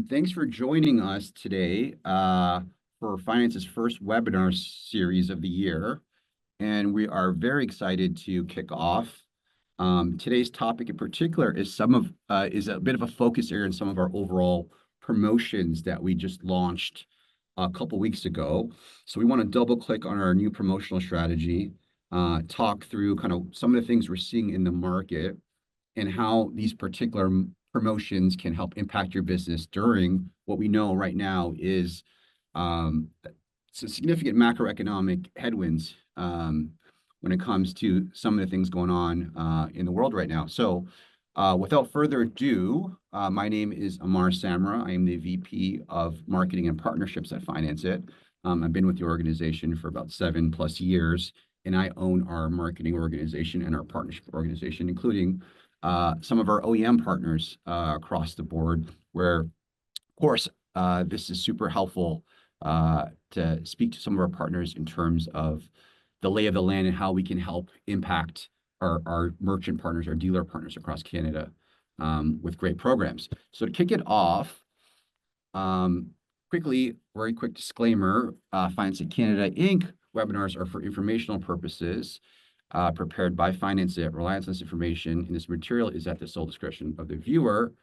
Thanks for joining us today for Finance's first webinar series of the year. And we are very excited to kick off. Today's topic in particular is is a bit of a focus area in some of our overall promotions that we just launched a couple weeks ago. So we want to double click on our new promotional strategy, talk through kind of some of the things we're seeing in the market and how these particular promotions can help impact your business during what we know right now is significant macroeconomic headwinds when it comes to some of the things going on in the world right now. So without further ado, my name is Amar Samra. I am the VP of Marketing and Partnerships at FinanceIt. I've been with the organization for about 7+ years, and I own our marketing organization and our partnership organization, including some of our OEM partners across the board, where, of course, this is super helpful to speak to some of our partners in terms of the lay of the land and how we can help impact our merchant partners, our dealer partners across Canada with great programs. So to kick it off, very quick disclaimer, FinanceIt Canada Inc. webinars are for informational purposes, prepared by FinanceIt. Reliance on this information in this material is at the sole discretion of the viewer.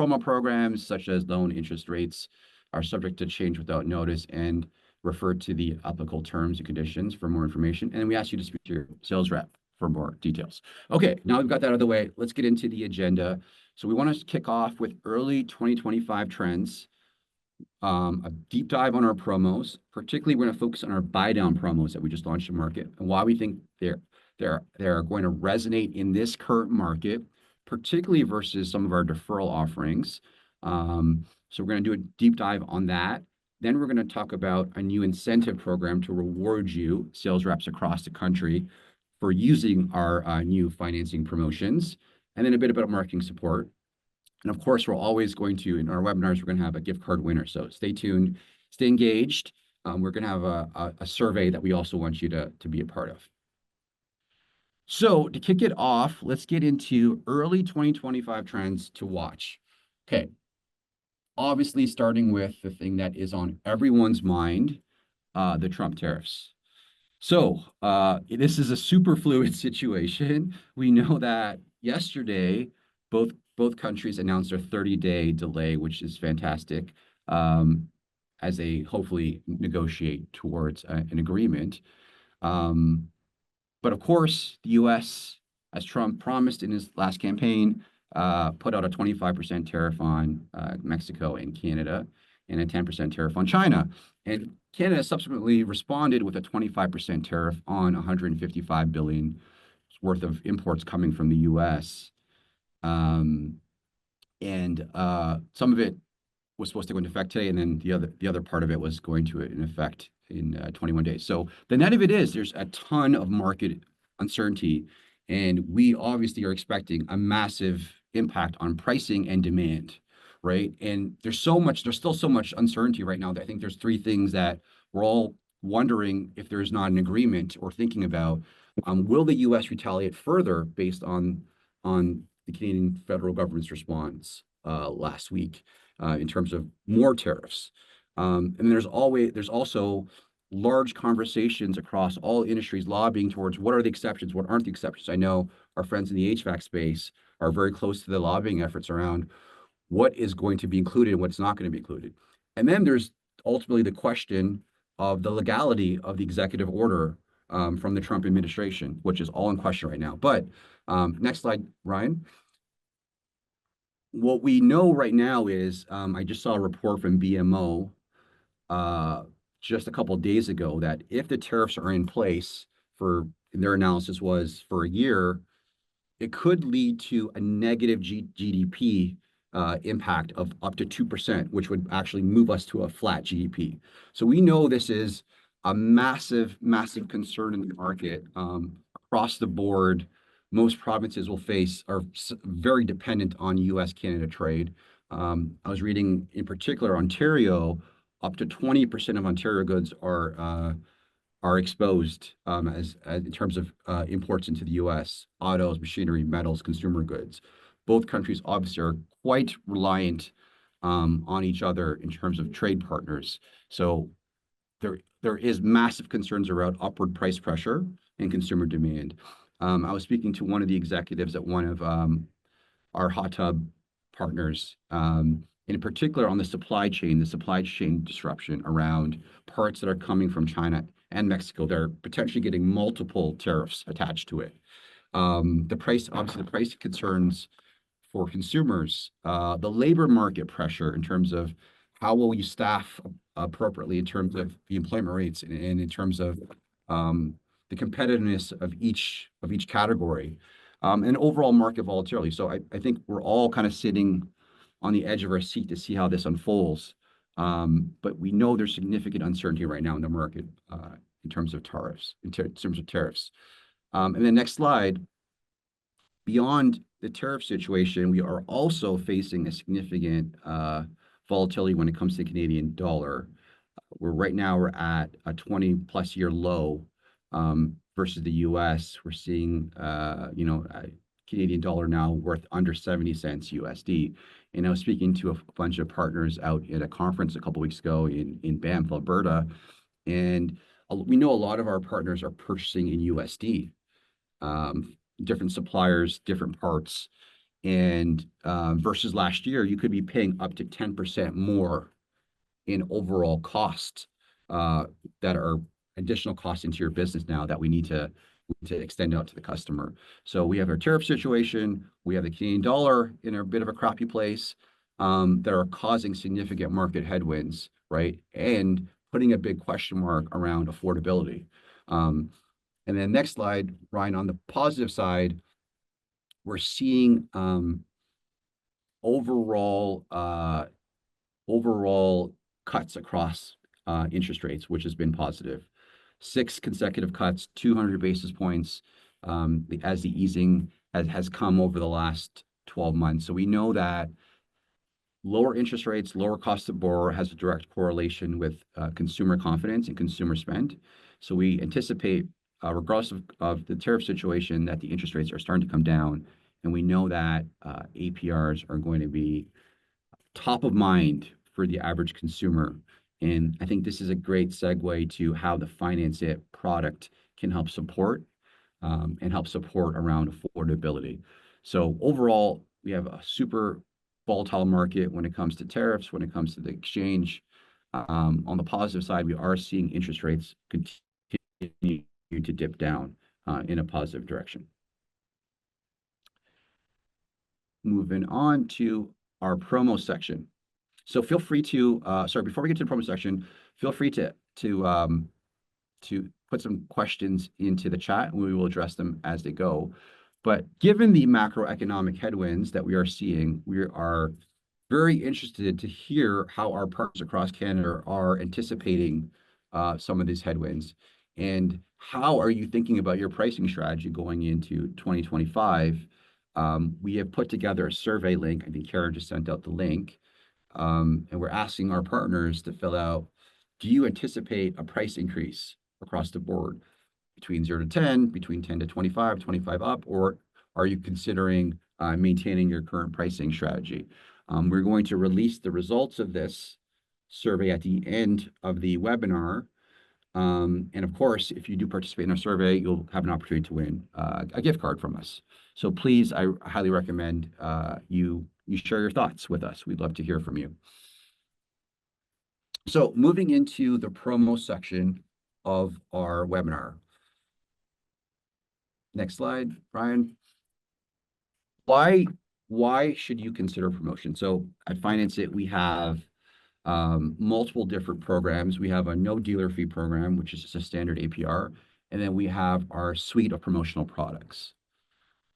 Promo programs such as loan interest rates are subject to change without notice and refer to the applicable terms and conditions for more information. And we ask you to speak to your sales rep for more details. Okay, now we've got that out of the way. Let's get into the agenda. So we want to kick off with early 2025 trends, a deep dive on our promos. Particularly, we're going to focus on our buy down promos that we just launched in market and why we think they're going to resonate in this current market, particularly versus some of our deferral offerings. So we're going to do a deep dive on that. Then we're going to talk about a new incentive program to reward you, sales reps across the country, for using our new financing promotions, and then a bit about marketing support. And of course, we're always going to, in our webinars, we're going to have a gift card winner. So stay tuned, stay engaged. We're going to have a survey that we also want you to be a part of. So to kick it off, let's get into early 2025 trends to watch. Okay. Obviously, starting with the thing that is on everyone's mind, the Trump tariffs. So this is a super fluid situation. We know that yesterday, both countries announced a 30-day delay, which is fantastic, as they hopefully negotiate towards an agreement. But of course, the U.S., as Trump promised in his last campaign, put out a 25% tariff on Mexico and Canada and a 10% tariff on China. And Canada subsequently responded with a 25% tariff on $155 billion worth of imports coming from the U.S. And some of it was supposed to go into effect today, and then the other part of it was going to in effect in 21 days. So the net of it is there's a ton of market uncertainty, and we obviously are expecting a massive impact on pricing and demand, right? And there's still so much uncertainty right now that I think there's three things that we're all wondering if there's not an agreement or thinking about. Will the U.S. retaliate further based on the Canadian federal government's response last week in terms of more tariffs? And there's also large conversations across all industries lobbying towards what are the exceptions, what aren't the exceptions. I know our friends in the HVAC space are very close to the lobbying efforts around what is going to be included and what's not going to be included. And then there's ultimately the question of the legality of the executive order from the Trump administration, which is all in question right now. But next slide, Ryan. What we know right now is I just saw a report from BMO just a couple of days ago that if the tariffs are in place their analysis was for a year, it could lead to a negative GDP impact of up to 2%, which would actually move us to a flat GDP. So we know this is a massive, massive concern in the market across the board. Most provinces are very dependent on U.S.-Canada trade. I was reading, in particular, Ontario, up to 20% of Ontario goods are exposed as in terms of imports into the U.S., autos, machinery, metals, consumer goods. Both countries obviously are quite reliant on each other in terms of trade partners. So there is massive concerns around upward price pressure and consumer demand. I was speaking to one of the executives at one of our hot tub partners, in particular on the supply chain disruption around parts that are coming from China and Mexico. They're potentially getting multiple tariffs attached to it. Obviously, the price concerns for consumers, the labor market pressure in terms of how will you staff appropriately in terms of the employment rates and in terms of the competitiveness of each category, and overall market volatility. So I think we're all kind of sitting on the edge of our seat to see how this unfolds. But we know there's significant uncertainty right now in the market in terms of tariffs. And then next slide. Beyond the tariff situation, we are also facing a significant volatility when it comes to the Canadian dollar. Right now we're at a 20+ year low versus the US. We're seeing Canadian dollar now worth under 70 cents USD. And I was speaking to a bunch of partners out at a conference a couple weeks ago in Banff, Alberta, and we know a lot of our partners are purchasing in USD. Different suppliers, different parts, and versus last year, you could be paying up to 10% more in overall cost that are additional costs into your business now that we need to extend out to the customer. So we have our tariff situation, we have the Canadian dollar in a bit of a crappy place that are causing significant market headwinds, right? And putting a big question mark around affordability. And then next slide, Ryan, on the positive side, we're seeing overall cuts across interest rates, which has been positive. 6 consecutive cuts, 200 basis points, as the easing has come over the last 12 months. So we know that lower interest rates, lower cost of borrow has a direct correlation with consumer confidence and consumer spend. So we anticipate, regardless of the tariff situation, that the interest rates are starting to come down. And we know that APRs are going to be top of mind for the average consumer. And I think this is a great segue to how the Finance It product can help support around affordability. So overall, we have a super volatile market when it comes to tariffs, when it comes to the exchange. On the positive side, we are seeing interest rates continue to dip down in a positive direction. Moving on to our promo section. So feel free to, before we get to the promo section, feel free to put some questions into the chat, and we will address them as they go. But given the macroeconomic headwinds that we are seeing, we are very interested to hear how our partners across Canada are anticipating some of these headwinds. And how are you thinking about your pricing strategy going into 2025? We have put together a survey link. I think Karen just sent out the link. And we're asking our partners to fill out, do you anticipate a price increase across the board between 0 to 10, between 10 to 25, 25 up, or are you considering maintaining your current pricing strategy? We're going to release the results of this survey at the end of the webinar. And of course, if you do participate in our survey, you'll have an opportunity to win a gift card from us. So please, I highly recommend you share your thoughts with us. We'd love to hear from you. So moving into the promo section of our webinar. Next slide, Brian. Why should you consider promotion? So at Finance It, we have multiple different programs. We have a no dealer fee program, which is just a standard APR. And then we have our suite of promotional products.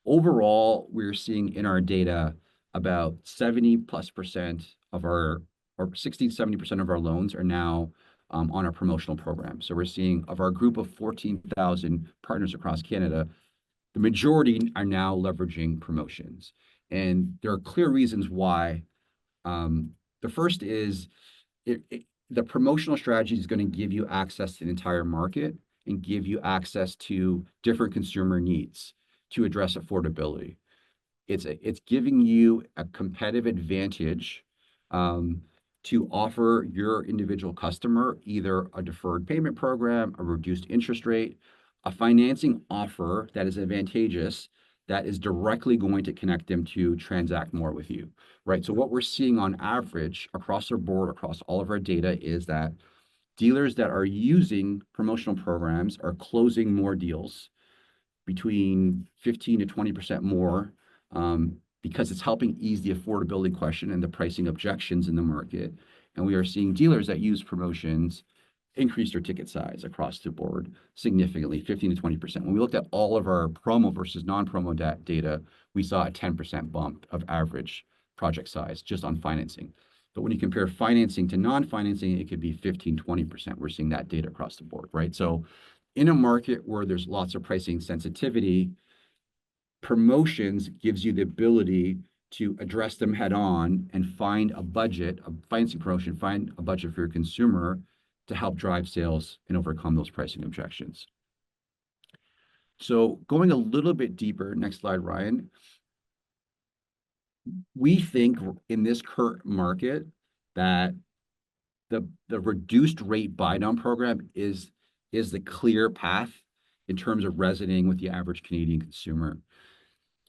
Overall, we're seeing in our data about 70+% of our, or 60-70% of our loans are now on our promotional program. So we're seeing of our group of 14,000 partners across Canada, the majority are now leveraging promotions. And there are clear reasons why. The first is the promotional strategy is going to give you access to the entire market and give you access to different consumer needs to address affordability. It's giving you a competitive advantage to offer your individual customer either a deferred payment program, a reduced interest rate, a financing offer that is advantageous, that is directly going to connect them to transact more with you, right? So what we're seeing on average across the board, across all of our data, is that dealers that are using promotional programs are closing more deals, between 15 to 20% more, because it's helping ease the affordability question and the pricing objections in the market. And we are seeing dealers that use promotions increase their ticket size across the board significantly, 15 to 20%. When we looked at all of our promo versus non-promo data, we saw a 10% bump of average project size just on financing. But when you compare financing to non-financing, it could be 15, 20%. We're seeing that data across the board, right? So in a market where there's lots of pricing sensitivity, promotions gives you the ability to address them head on and find a budget, a financing promotion, find a budget for your consumer to help drive sales and overcome those pricing objections. So going a little bit deeper, next slide, Ryan. We think in this current market that the reduced rate buy down program is the clear path in terms of resonating with the average Canadian consumer.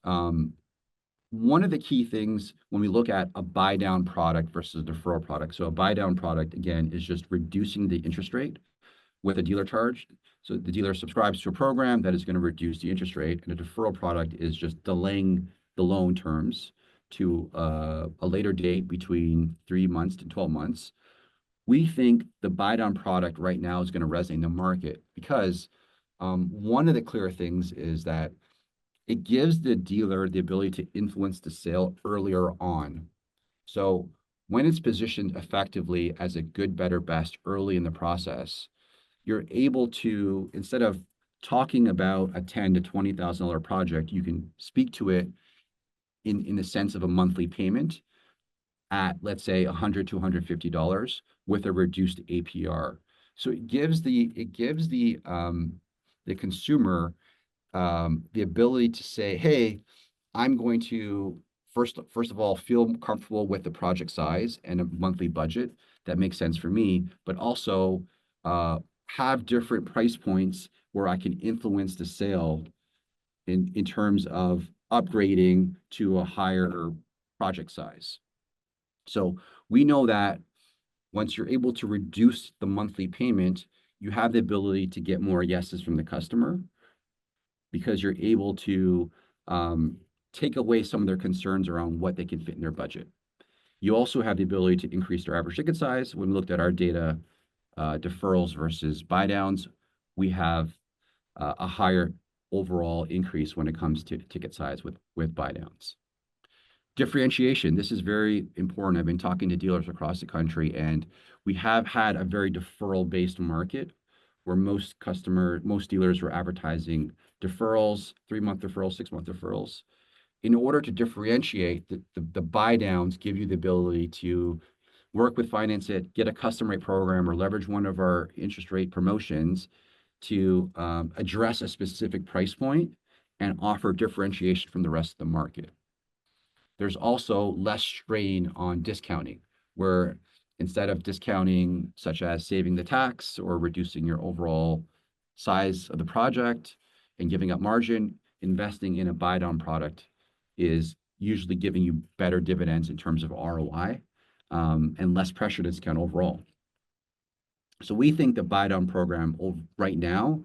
One of the key things when we look at a buy down product versus a deferral product, so a buy down product, again, is just reducing the interest rate with a dealer charge. So the dealer subscribes to a program that is going to reduce the interest rate, and a deferral product is just delaying the loan terms to a later date between 3 months to 12 months. We think the buy down product right now is going to resonate in the market because one of the clear things is that it gives the dealer the ability to influence the sale earlier on. So when it's positioned effectively as a good, better, best early in the process, you're able to, instead of talking about a $10,000 to $20,000 project, you can speak to it in the sense of a monthly payment at, let's say, $100 to $150 with a reduced APR. So it gives the consumer the ability to say, hey, I'm going to first of all feel comfortable with the project size and a monthly budget that makes sense for me, but also have different price points where I can influence the sale in terms of upgrading to a higher project size. So we know that once you're able to reduce the monthly payment, you have the ability to get more yeses from the customer because you're able to take away some of their concerns around what they can fit in their budget. You also have the ability to increase their average ticket size. When we looked at our data, deferrals versus buy downs, we have a higher overall increase when it comes to ticket size with buy downs. Differentiation, this is very important. I've been talking to dealers across the country, and we have had a very deferral-based market where most dealers were advertising deferrals, 3-month deferrals, 6-month deferrals. In order to differentiate, the buy downs give you the ability to work with Finance It, get a custom rate program, or leverage one of our interest rate promotions to address a specific price point and offer differentiation from the rest of the market. There's also less strain on discounting, where instead of discounting, such as saving the tax or reducing your overall size of the project and giving up margin, investing in a buy down product is usually giving you better dividends in terms of ROI and less pressure to discount overall. So we think the buy down program right now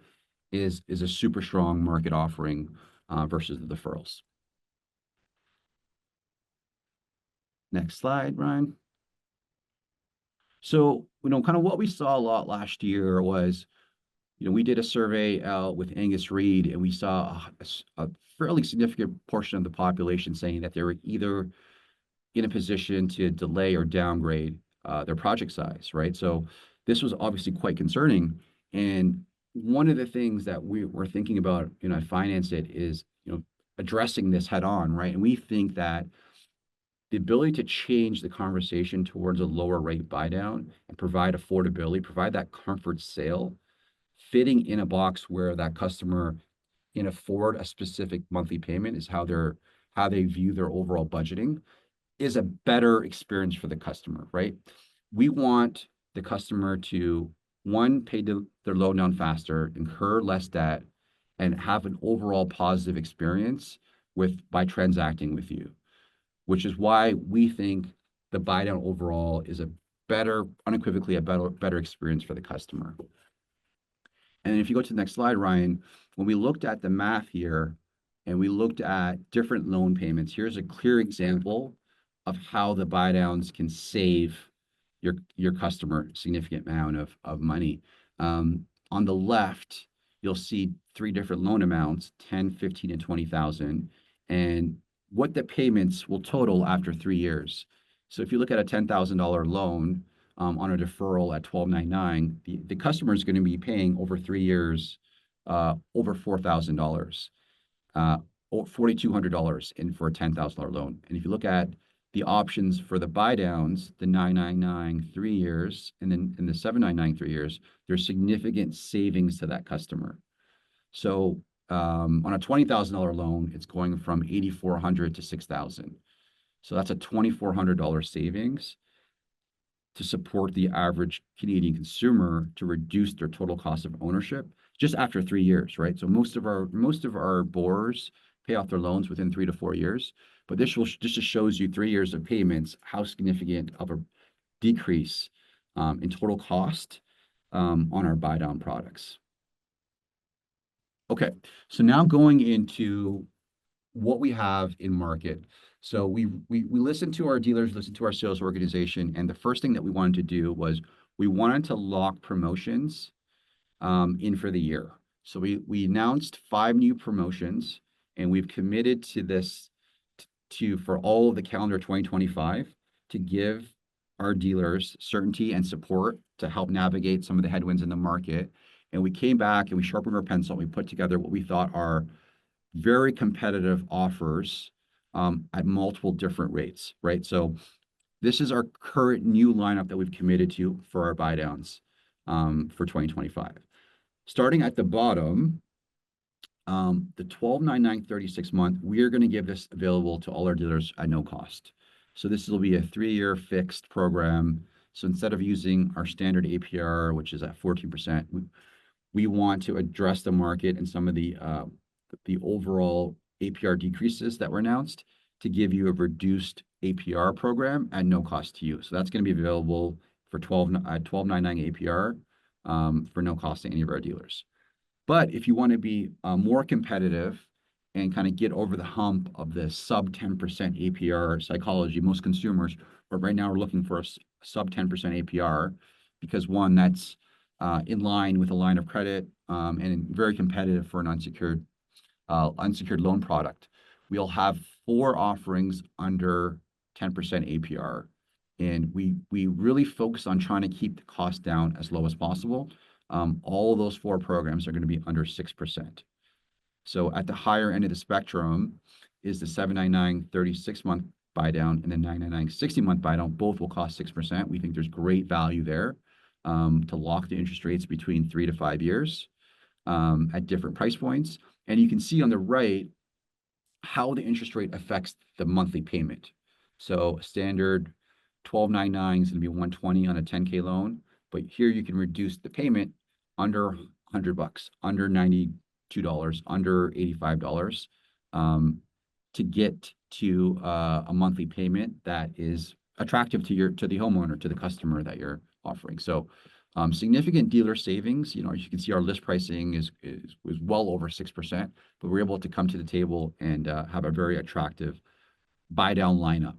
is a super strong market offering versus the deferrals. Next slide, Ryan. So, kind of what we saw a lot last year was, we did a survey out with Angus Reid, and we saw a fairly significant portion of the population saying that they were either in a position to delay or downgrade their project size, right? So this was obviously quite concerning. And one of the things that we were thinking about, at Finance It is, addressing this head on, right? And we think that the ability to change the conversation towards a lower rate buy down and provide affordability, provide that comfort sale, fitting in a box where that customer can afford a specific monthly payment is how they view their overall budgeting. is a better experience for the customer, right? We want the customer to, one, pay their loan down faster, incur less debt, and have an overall positive experience by transacting with you, which is why we think the buy down overall is unequivocally a better experience for the customer. And if you go to the next slide, Ryan, when we looked at the math here and we looked at different loan payments, here's a clear example of how the buy downs can save your customer a significant amount of money. On the left, you'll see three different loan amounts, 10, 15, and 20,000, and what the payments will total after 3 years. So if you look at a $10,000 loan, on a deferral at 1299, the customer is going to be paying over 3 years, over $4,000, or $4,200 for a $10,000 loan. And if you look at the options for the buy downs, the 999 3 years, and then in the 799 3 years, there's significant savings to that customer. So on a $20,000 loan, it's going from $8,400 to $6,000. So that's a $2,400 savings to support the average Canadian consumer to reduce their total cost of ownership just after 3 years, right? So most of our borrowers pay off their loans within 3 to 4 years, but this just shows you 3 years of payments, how significant of a decrease in total cost on our buy down products. Okay, so now going into what we have in market. So we listened to our dealers, listened to our sales organization, and the first thing that we wanted to do was we wanted to lock promotions in for the year. So we announced 5 new promotions, and we've committed to this for all of the calendar 2025 to give our dealers certainty and support to help navigate some of the headwinds in the market. And we came back and we sharpened our pencil and we put together what we thought are very competitive offers at multiple different rates, right? So this is our current new lineup that we've committed to for our buy downs for 2025. Starting at the bottom, the 1299 36-month, we're going to give this available to all our dealers at no cost. So this will be a 3-year fixed program. So instead of using our standard APR, which is at 14%, we want to address the market and some of the overall APR decreases that were announced to give you a reduced APR program at no cost to you. So that's going to be available for 1299 APR for no cost to any of our dealers. But if you want to be more competitive and kind of get over the hump of the sub 10% APR psychology, most consumers right now are looking for a sub 10% APR because, one, that's in line with a line of credit and very competitive for an unsecured loan product. We'll have 4 offerings under 10% APR, and we really focus on trying to keep the cost down as low as possible. All of those 4 programs are going to be under 6%. So at the higher end of the spectrum is the 799 36-month buy down and the 999 60-month buy down. Both will cost 6%. We think there's great value there to lock the interest rates between 3 to 5 years at different price points. And you can see on the right how the interest rate affects the monthly payment. So standard 1299 is going to be $120 on a 10K loan, but here you can reduce the payment under $100, under $92, under $85 to get to a monthly payment that is attractive to the homeowner, to the customer that you're offering. So significant dealer savings. You know, as you can see, our list pricing was well over 6%, but we're able to come to the table and have a very attractive buy down lineup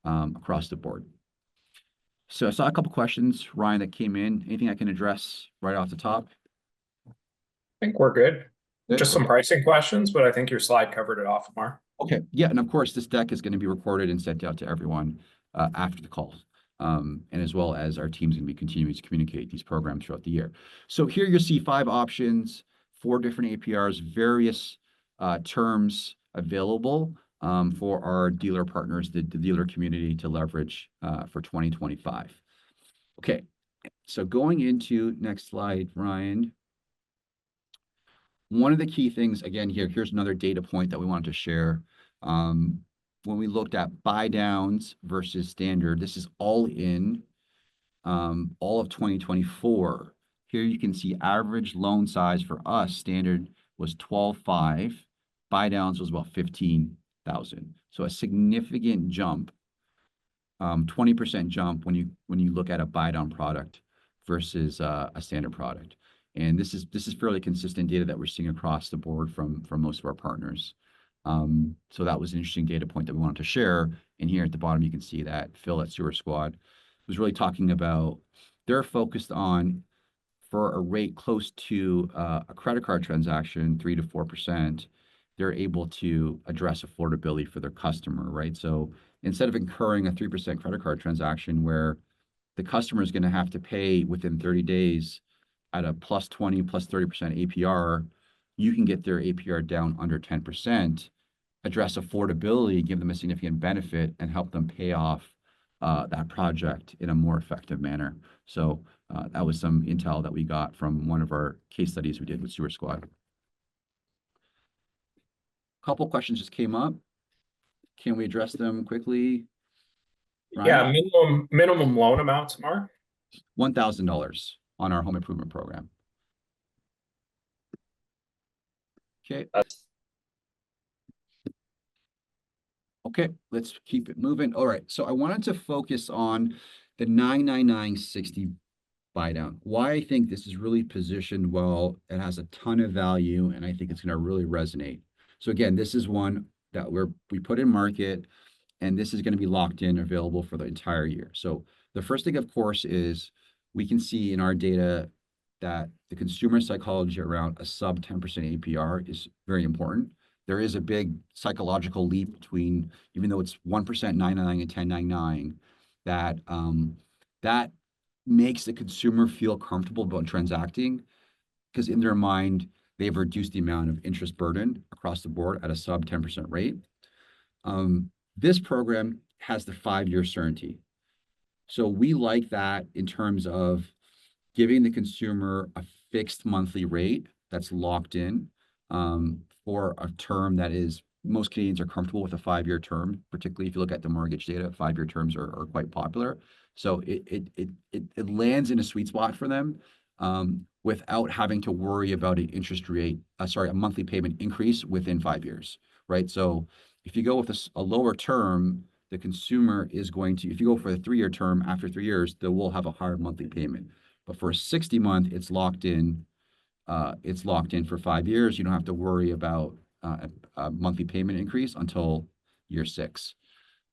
across the board. So I saw a couple questions, Ryan, that came in. Anything I can address right off the top? I think we're good. Just some Okay. pricing questions, but I think your slide covered it off, Amar. Okay. Yeah, and of course, this deck is going to be recorded and sent out to everyone after the call. And as well as our team's going to be continuing to communicate these programs throughout the year. So here you'll see 5 options, 4 different APRs, various terms available for our dealer partners, the dealer community to leverage for 2025. Okay, so going into next slide, Ryan. One of the key things, again, here's another data point that we wanted to share. When when we looked at buy downs versus standard, this is all in all of 2024. Here you can see average loan size for us, standard was 12.5, buy downs was about 15,000. So a significant jump, 20% jump when you look at a buy down product versus a standard product. And this is fairly consistent data that we're seeing across the board from most of our partners. So that was an interesting data point that we wanted to share. And here at the bottom, you can see that Phil at Sewer Squad was really talking about they're focused on, for a rate close to a credit card transaction, 3 to 4%, they're able to address affordability for their customer, right? So instead of incurring a 3% credit card transaction where the customer is going to have to pay within 30 days at a plus 20, plus 30% APR, you can get their APR down under 10%, address affordability, give them a significant benefit, and help them pay off that project in a more effective manner. So that was some intel that we got from one of our case studies we did with Sewer Squad. A couple questions just came up. Can we address them quickly? Yeah, minimum loan amounts, Mark. $1,000 on our home improvement program. Okay. Okay, let's keep it moving. All right, so I wanted to focus on the 99960 buy down. Why I think this is really positioned well. It has a ton of value, and I think it's going to really resonate. So again, this is one that we put in market, and this is going to be locked in, available for the entire year. So the first thing, of course, is we can see in our data that the consumer psychology around a sub 10% APR is very important. There is a big psychological leap between, even though it's 1%, 999 and 1099, that makes the consumer feel comfortable about transacting, because in their mind, they've reduced the amount of interest burden across the board at a sub 10% rate. This program has the 5-year certainty. So we like that in terms of giving the consumer a fixed monthly rate that's locked in for a term that is, most Canadians are comfortable with a 5-year term, particularly if you look at the mortgage data. 5-year terms are quite popular. So it lands in a sweet spot for them without having to worry about a monthly payment increase within 5 years, right? So if you go with a lower term, the consumer is going to, if you go for a 3-year term, after 3 years, they will have a higher monthly payment. But for a 60-month, it's locked in. It's locked in for 5 years. You don't have to worry about a monthly payment increase until year 6.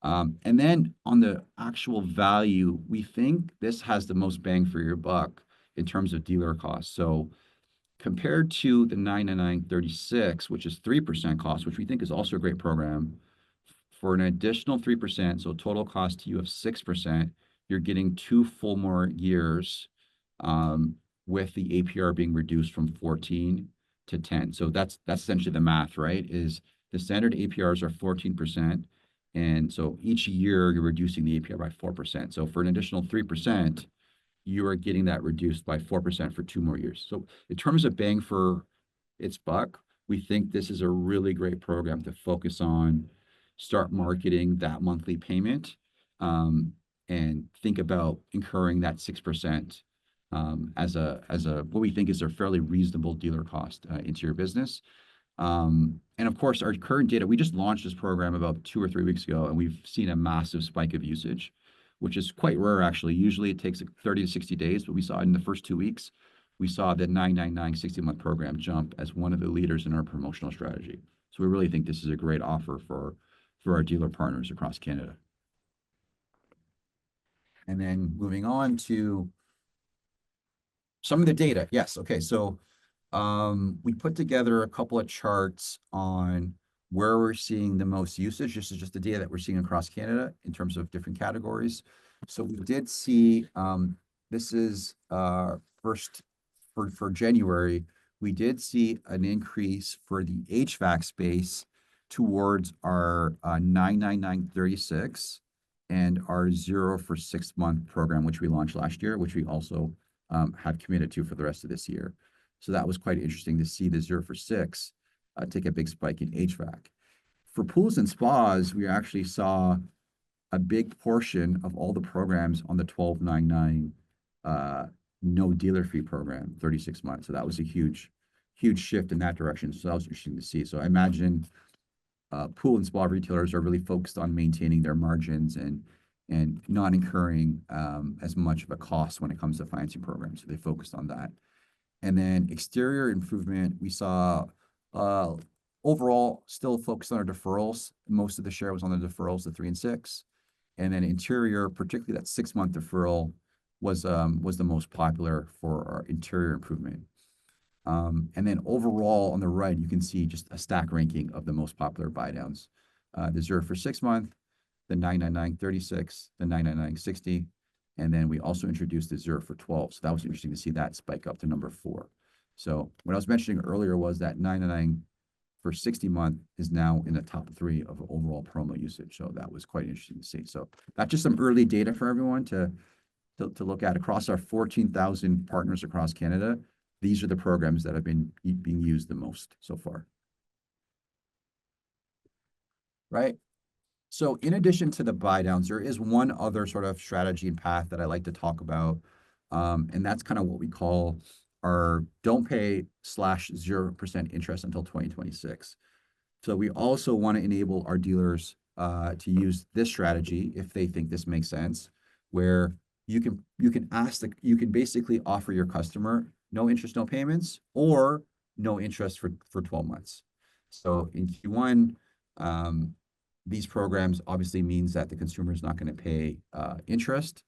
And then on the actual value, we think this has the most bang for your buck in terms of dealer costs. So compared to the 99936, which is 3% cost, which we think is also a great program, for an additional 3%, so total cost to you of 6%, you're getting 2 full more years with the APR being reduced from 14 to 10. So that's essentially the math, right? Is the standard APRs are 14%. And so each year you're reducing the APR by 4%. So for an additional 3%, you are getting that reduced by 4% for 2 more years. So in terms of bang for its buck, we think this is a really great program to focus on, start marketing that monthly payment, and think about incurring that 6% as what we think is a fairly reasonable dealer cost into your business. And of course, our current data, we just launched this program about 2 or 3 weeks ago, and we've seen a massive spike of usage, which is quite rare, actually. Usually it takes 30 to 60 days, but we saw in the first 2 weeks, we saw the 999 60-month program jump as one of the leaders in our promotional strategy. So we really think this is a great offer for our dealer partners across Canada. And then moving on to some of the data. Yes, okay, so we put together a couple of charts on where we're seeing the most usage. This is just the data that we're seeing across Canada in terms of different categories. So we did see, this is first for January, we did see an increase for the HVAC space towards our 99936 and our 0 for 6 month program, which we launched last year, which we also have committed to for the rest of this year. So that was quite interesting to see the 0 for 6 take a big spike in HVAC. For pools and spas, we actually saw a big portion of all the programs on the 1299 no dealer fee program, 36 months. So that was a huge shift in that direction. So that was interesting to see. So I imagine pool and spa retailers are really focused on maintaining their margins and not incurring as much of a cost when it comes to financing programs. So they focused on that. And then exterior improvement, we saw overall still focused on our deferrals. Most of the share was on the deferrals, the 3 and 6. And then interior, particularly that 6-month deferral, was the most popular for our interior improvement. And then overall on the right, you can see just a stack ranking of the most popular buy downs. The 0 for 6-month, the 999 36, the 999 60, and then we also introduced the 0 for 12. So that was interesting to see that spike up to number 4. So what I was mentioning earlier was that 999 for 60-month is now in the top 3 of overall promo usage. So that was quite interesting to see. So that's just some early data for everyone to look at across our 14,000 partners across Canada. These are the programs that have been being used the most so far. Right? So in addition to the buy downs, there is one other sort of strategy and path that I like to talk about. And that's kind of what we call our don't pay /0% interest until 2026. So we also want to enable our dealers to use this strategy if they think this makes sense, where you can basically offer your customer no interest, no payments, or no interest for 12 months. So in Q1, these programs obviously means that the consumer is not going to pay interest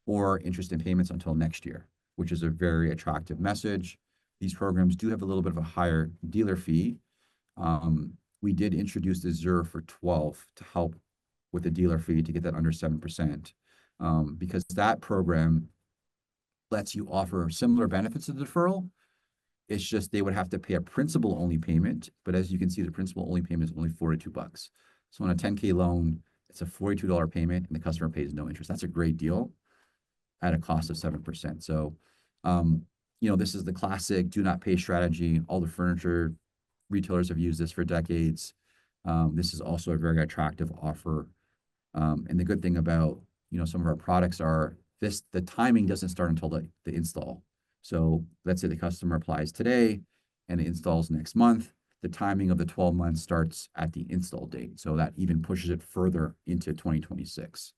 or interest and payments until next year, which is a very attractive message. These programs do have a little bit of a higher dealer fee. We did introduce the 0 for 12 to help with the dealer fee to get that under 7%, because that program lets you offer similar benefits to the deferral. It's just they would have to pay a principal-only payment, but as you can see, the principal-only payment is only $42. So on a 10K loan, it's a $42 payment, and the customer pays no interest. That's a great deal at a cost of 7%. So, this is the classic do not pay strategy. All the furniture retailers have used this for decades. This is also a very attractive offer. And the good thing about, some of our products are the timing doesn't start until the install. So let's say the customer applies today and it installs next month. The timing of the 12 months starts at the install date. So that even pushes it further into 2026.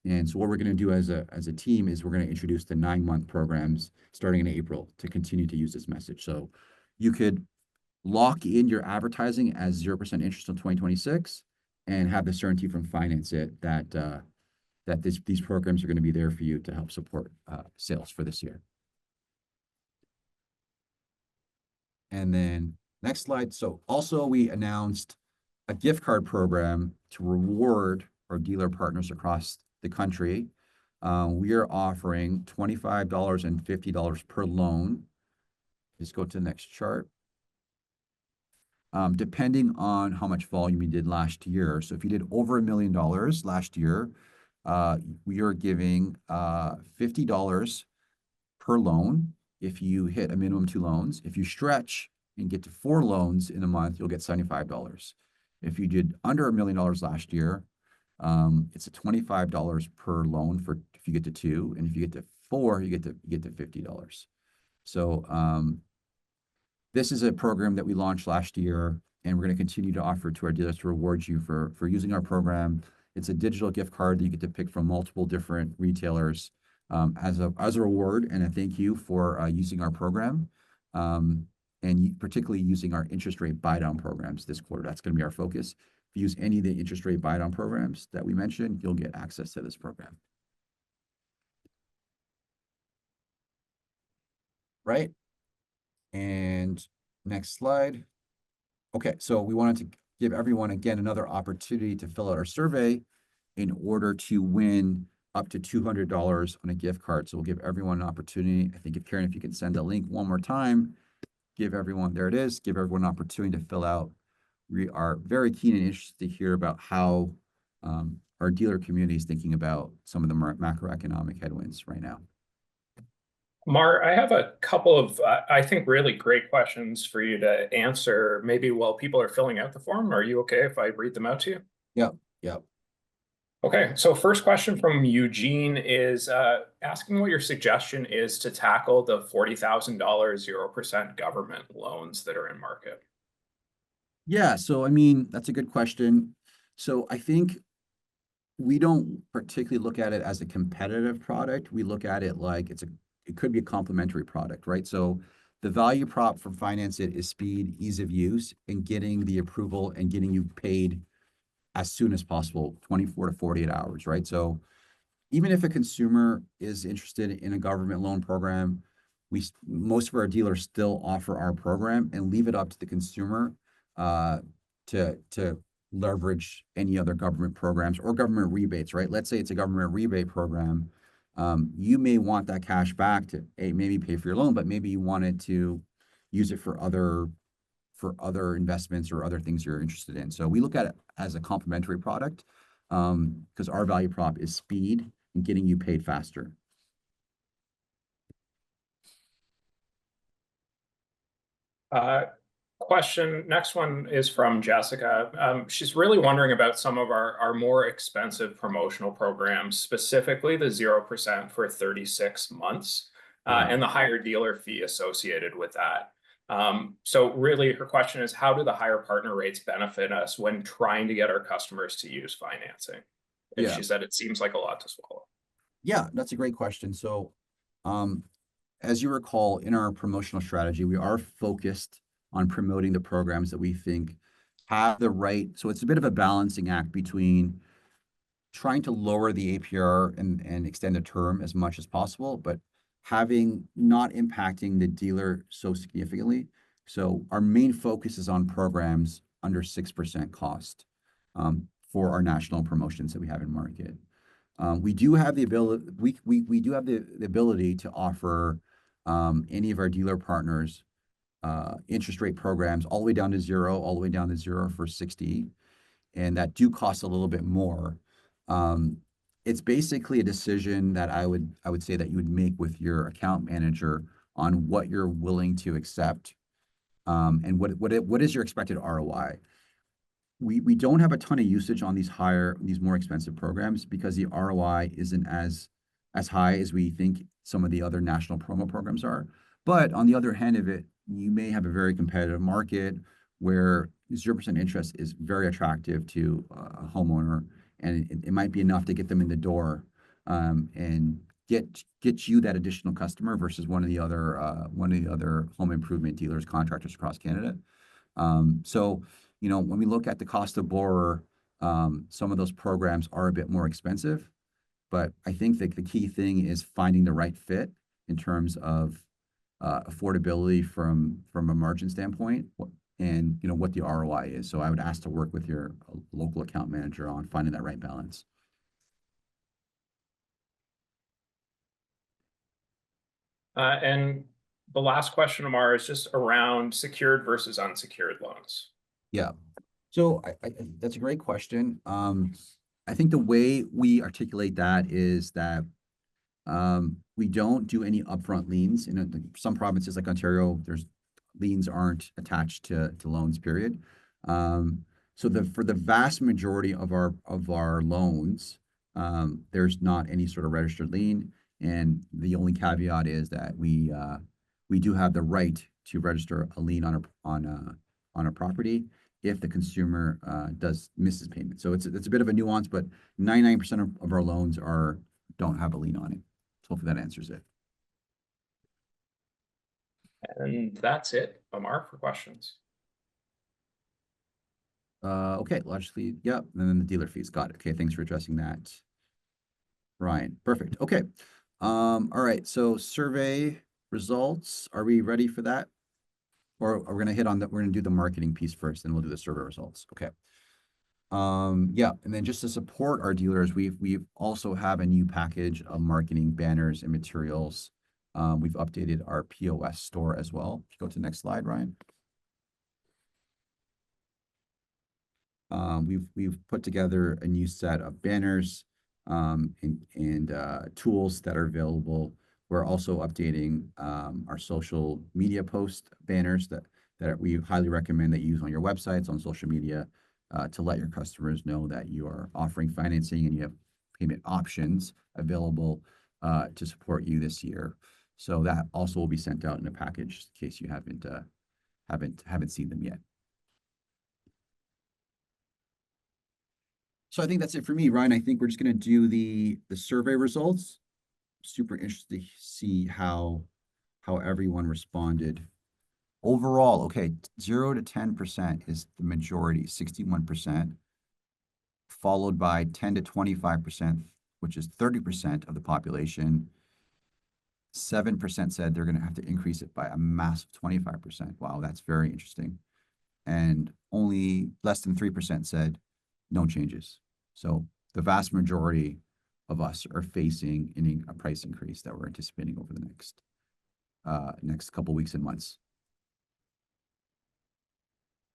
And so what we're going to do as a team is we're going to introduce the 9-month programs starting in April to continue to use this message. So you could lock in your advertising as 0% interest in 2026 and have the certainty from Finance It that these programs are going to be there for you to help support sales for this year. And then next slide. So also we announced a gift card program to reward our dealer partners across the country. We are offering $25 and $50 per loan. Just go to the next chart. Depending on how much volume you did last year. So if you did over $1 million last year, we are giving $50 per loan if you hit a minimum 2 loans. If you stretch and get to 4 loans in a month, you'll get $75. If you did under $1 million last year, it's a $25 per loan for if you get to 2, and if you get to 4, you get to $50. So this is a program that we launched last year, and we're going to continue to offer to our dealers to reward you for using our program. It's a digital gift card that you get to pick from multiple different retailers as a reward and a thank you for using our program, and particularly using our interest rate buy down programs this quarter. That's going to be our focus. If you use any of the interest rate buy down programs that we mentioned, you'll get access to this program. Right? And next slide. Okay, so we wanted to give everyone, again, another opportunity to fill out our survey in order to win up to $200 on a gift card. So we'll give everyone an opportunity. I think if Karen, if you can send a link one more time, give everyone, there it is, give everyone an opportunity to fill out. We are very keen and interested to hear about how our dealer community is thinking about some of the macroeconomic headwinds right now. Mar, I have a couple of, I think, really great questions for you to answer. Maybe while people are filling out the form, are you okay if I read them out to you? Yep, yep. Okay, so first question from Eugene is asking what your suggestion is to tackle the $40,000 0% government loans that are in market. Yeah, so I mean, that's a good question. So I think we don't particularly look at it as a competitive product. We look at it like it could be a complementary product, right? So the value prop for Finance It is speed, ease of use, and getting the approval and getting you paid as soon as possible, 24 to 48 hours, right? So even if a consumer is interested in a government loan program, most of our dealers still offer our program and leave it up to the consumer uh, to leverage any other government programs or government rebates, right? Let's say it's a government rebate program. You may want that cash back to maybe pay for your loan, but maybe you wanted to use it for other investments or other things you're interested in. So we look at it as a complementary product because our value prop is speed and getting you paid faster. Uh, next one is from Jessica. She's really wondering about some of our more expensive promotional programs, specifically the 0% for 36 months Yeah. and the higher dealer fee associated with that. So really her question is, how do the higher partner rates benefit us when trying to get our customers to use financing? And Yeah. she said, it seems like a lot to swallow. Yeah, that's a great question. So, um, as you recall, in our promotional strategy, we are focused on promoting the programs that we think have the right. So it's a bit of a balancing act between trying to lower the APR and extend the term as much as possible, but having not impacting the dealer so significantly. So our main focus is on programs under 6% cost for our national promotions that we have in market. We do have the ability, we do have the ability to offer any of our dealer partners interest rate programs all the way down to zero, all the way down to zero for 60, and that do cost a little bit more. Um, it's basically a decision that I would say that you would make with your account manager on what you're willing to accept, and what is your expected ROI. We don't have a ton of usage on these more expensive programs because the ROI isn't as high as we think some of the other national promo programs are. But on the other hand of it, you may have a very competitive market where 0% interest is very attractive to a homeowner, and it might be enough to get them in the door, and get you that additional customer versus one of the other home improvement dealers, contractors across Canada. So, when we look at the cost of borrower, some of those programs are a bit more expensive, but I think that the key thing is finding the right fit in terms of affordability from a margin standpoint, and what the ROI is. So I would ask to work with your local account manager on finding that right balance. And the last question, Amar, is just around secured versus unsecured loans. Yeah. So that's a great question. I think the way we articulate that is that we don't do any upfront liens. In some provinces like Ontario, there's liens aren't attached to loans, period. So for the vast majority of our loans, there's not any sort of registered lien, and the only caveat is that we do have the right to register a lien on a property if the consumer does misses payment. So it's a bit of a nuance, but 99% of our loans don't have a lien on it. So hopefully that answers it. And that's it, Amar, for questions. Okay, logically, yep. And then the dealer fees. Got it. Okay, thanks for addressing that, Ryan. Perfect. Okay. All right. So survey results. Are we ready for that? Or are we gonna hit on that? We're gonna do the marketing piece first, then we'll do the survey results. Okay. Yeah, and then just to support our dealers, we've also have a new package of marketing banners and materials. We've updated our POS store as well. Go to the next slide, Ryan. We've put together a new set of banners and tools that are available We're also updating our social media post banners that we highly recommend that you use on your websites, on social media, to let your customers know that you are offering financing and you have payment options available to support you this year. So that also will be sent out in a package in case you haven't seen them yet. So I think that's it for me, Ryan. I think we're just going to do the survey results. Super interested to see how everyone responded. Overall, okay, 0 to 10% is the majority, 61%, followed by 10 to 25%, which is 30% of the population. 7% said they're going to have to increase it by a massive 25%. Wow, that's very interesting. And only less than 3% said no changes. So the vast majority of us are facing a price increase that we're anticipating over the next couple weeks and months.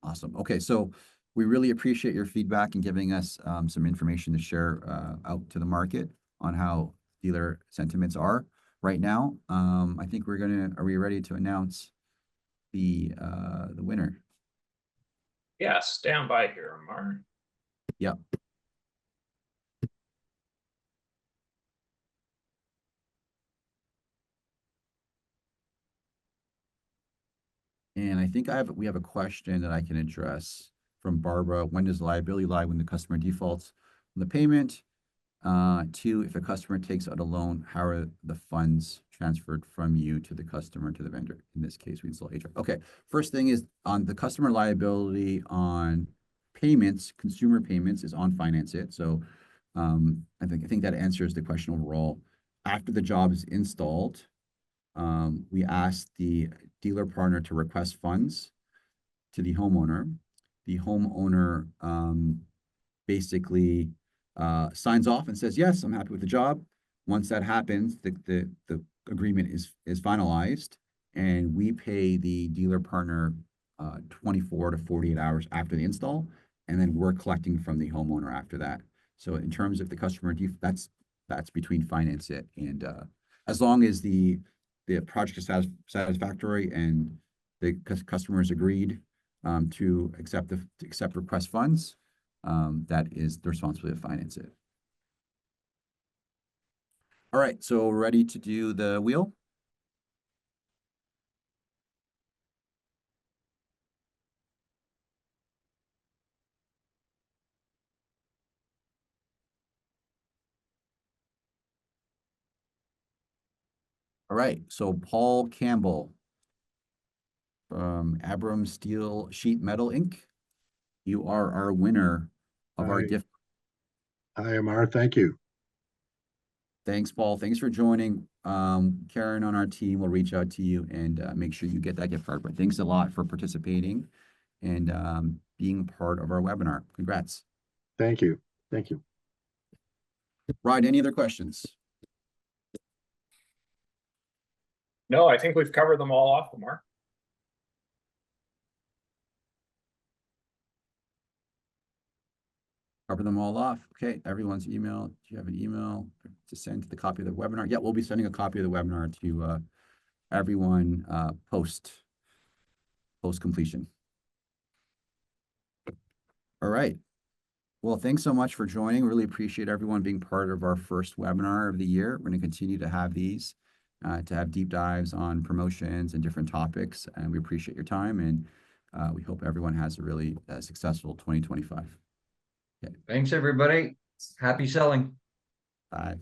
Awesome. Okay, so we really appreciate your feedback and giving us some information to share out to the market on how dealer sentiments are right now. I think are we ready to announce the winner? Yeah, stand by here, Amar. Yep. And I think we have a question that I can address from Barbara. When does liability lie when the customer defaults on the payment? 2, if a customer takes out a loan, how are the funds transferred from you to the customer to the vendor? In this case, we install HR. Okay, first thing is on the customer liability on payments, consumer payments is on Finance It. So I think that answers the question overall. After the job is installed, we ask the dealer partner to request funds to the homeowner. The homeowner basically signs off and says, yes, I'm happy with the job. Once that happens, the agreement is finalized, and we pay the dealer partner 24 to 48 hours after the install, and then we're collecting from the homeowner after that. So in terms of the customer, that's between Finance It and as long as the project is satisfactory and the customers agreed to accept request funds, that is the responsibility of Finance It. All right, so ready to do the wheel? All right, so Paul Campbell from Abram Steel Sheet Metal Inc. You are our winner of our gift. Hi, Amar. Thank you. Thanks, Paul. Thanks for joining. Karen on our team will reach out to you and make sure you get that gift card. But thanks a lot for participating and being part of our webinar. Congrats. Thank you. Thank you. Ryan, any other questions? No, I think we've covered them all off, Amar. Cover them all off. Okay, everyone's email. Do you have an email to send the copy of the webinar? Yeah, we'll be sending a copy of the webinar to everyone post completion. All right. Well, thanks so much for joining. Really appreciate everyone being part of our first webinar of the year. We're going to continue to have these, to have deep dives on promotions and different topics. And we appreciate your time, and we hope everyone has a really successful 2025. Thanks, everybody. Happy selling. Bye.